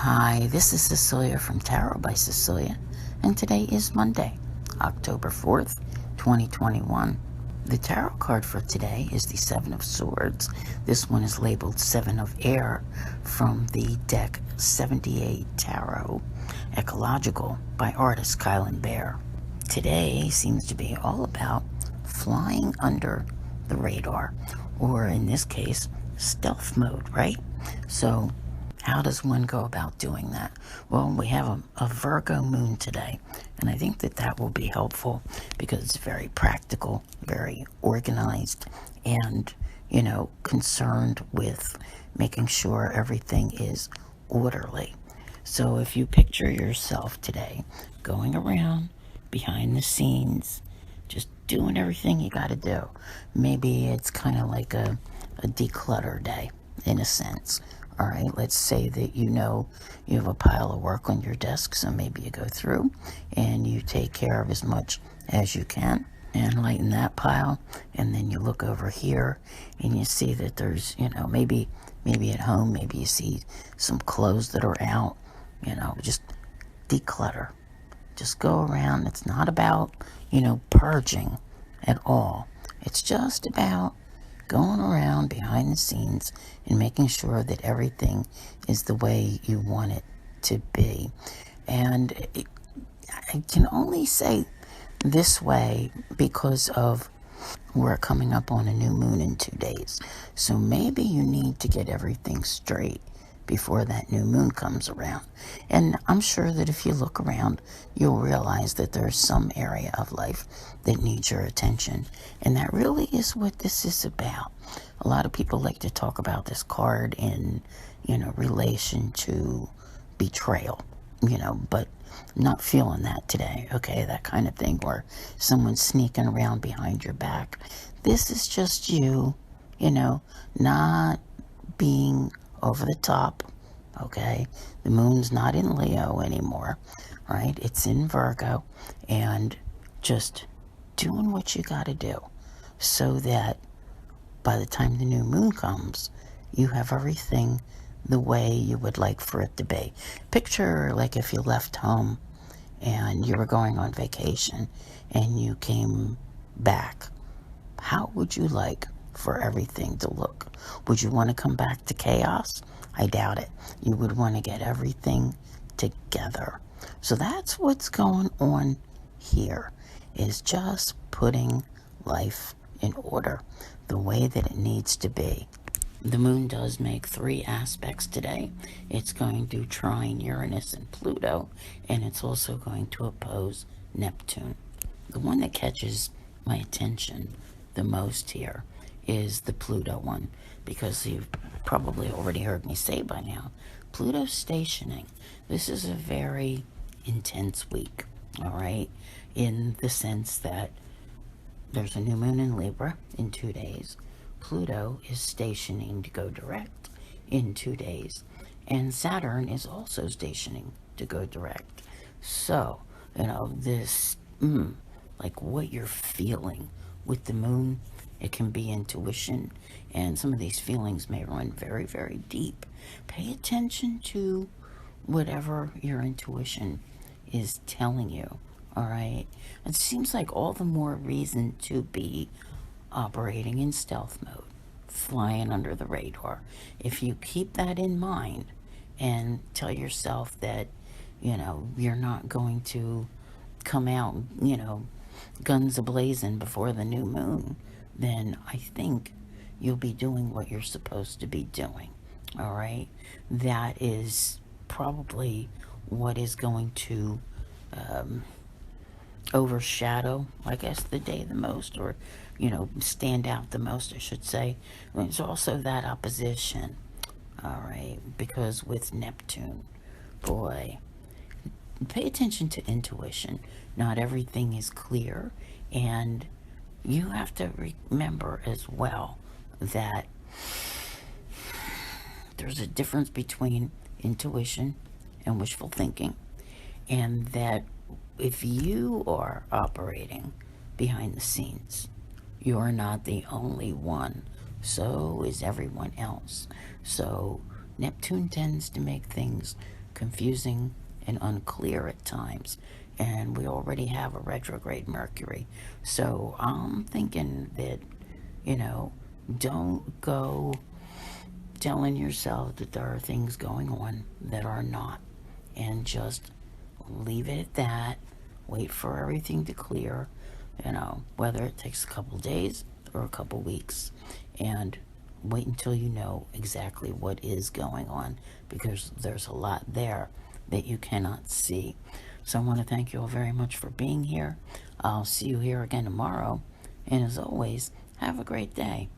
Hi, this is Cecilia from Tarot by Cecilia, and today is Monday, October 4th, 2021. The tarot card for today is the Seven of Swords. This one is labeled Seven of Air from the deck 78 Tarot Ecological by artist Kylan Bear. Today seems to be all about flying under the radar, or in this case, stealth mode, right? So how does one go about doing that? Well, we have a Virgo moon today, and I think that will be helpful because it's very practical, very organized, and, concerned with making sure everything is orderly. So if you picture yourself today going around behind the scenes, just doing everything you got to do, maybe it's kind of like a declutter day in a sense. All right, let's say that you have a pile of work on your desk, so maybe you go through and you take care of as much as you can and lighten that pile, and then you look over here and you see that there's, maybe at home, maybe you see some clothes that are out, just declutter. Just go around. It's not about, purging at all. It's just about going around behind the scenes and making sure that everything is the way you want it to be. And I can only say this way because of we're coming up on a new moon in 2 days. So maybe you need to get everything straight before that new moon comes around. And I'm sure that if you look around, you'll realize that there's some area of life that needs your attention. And that really is what this is about. A lot of people like to talk about this card in, relation to betrayal, but not feeling that today, okay? That kind of thing where someone's sneaking around behind your back. This is just you, not being over the top, okay? The moon's not in Leo anymore, right? It's in Virgo, and just doing what you got to do so that by the time the new moon comes, you have everything the way you would like for it to be. Picture like if you left home and you were going on vacation and you came back. How would you like for everything to look? Would you want to come back to chaos? I doubt it. You would want to get everything together. So that's what's going on here, is just putting life in order the way that it needs to be. The moon does make 3 aspects today. It's going to trine Uranus and Pluto, and it's also going to oppose Neptune. The one that catches my attention the most here is the Pluto one, because you've probably already heard me say by now, Pluto's stationing. This is a very intense week, all right, in the sense that there's a new moon in Libra in 2 days. Pluto is stationing to go direct in 2 days, and Saturn is also stationing to go direct. So, this, like what you're feeling with the moon, it can be intuition, and some of these feelings may run very, very deep. Pay attention to whatever your intuition is telling you, all right? It seems like all the more reason to be operating in stealth mode, flying under the radar. If you keep that in mind and tell yourself that, you're not going to come out, guns a-blazing before the new moon, then I think you'll be doing what you're supposed to be doing, all right? That is probably what is going to overshadow, I guess, the day the most, or, stand out the most, I should say. There's also that opposition, all right, because with Neptune, boy, pay attention to intuition. Not everything is clear, and you have to remember as well that there's a difference between intuition and wishful thinking, and that if you are operating behind the scenes, you're not the only one. So is everyone else. So Neptune tends to make things confusing and unclear at times. And we already have a retrograde Mercury. So I'm thinking that, don't go telling yourself that there are things going on that are not. And just leave it at that. Wait for everything to clear, whether it takes a couple days or a couple weeks. And wait until you know exactly what is going on, because there's a lot there that you cannot see. So I want to thank you all very much for being here. I'll see you here again tomorrow. And as always, have a great day.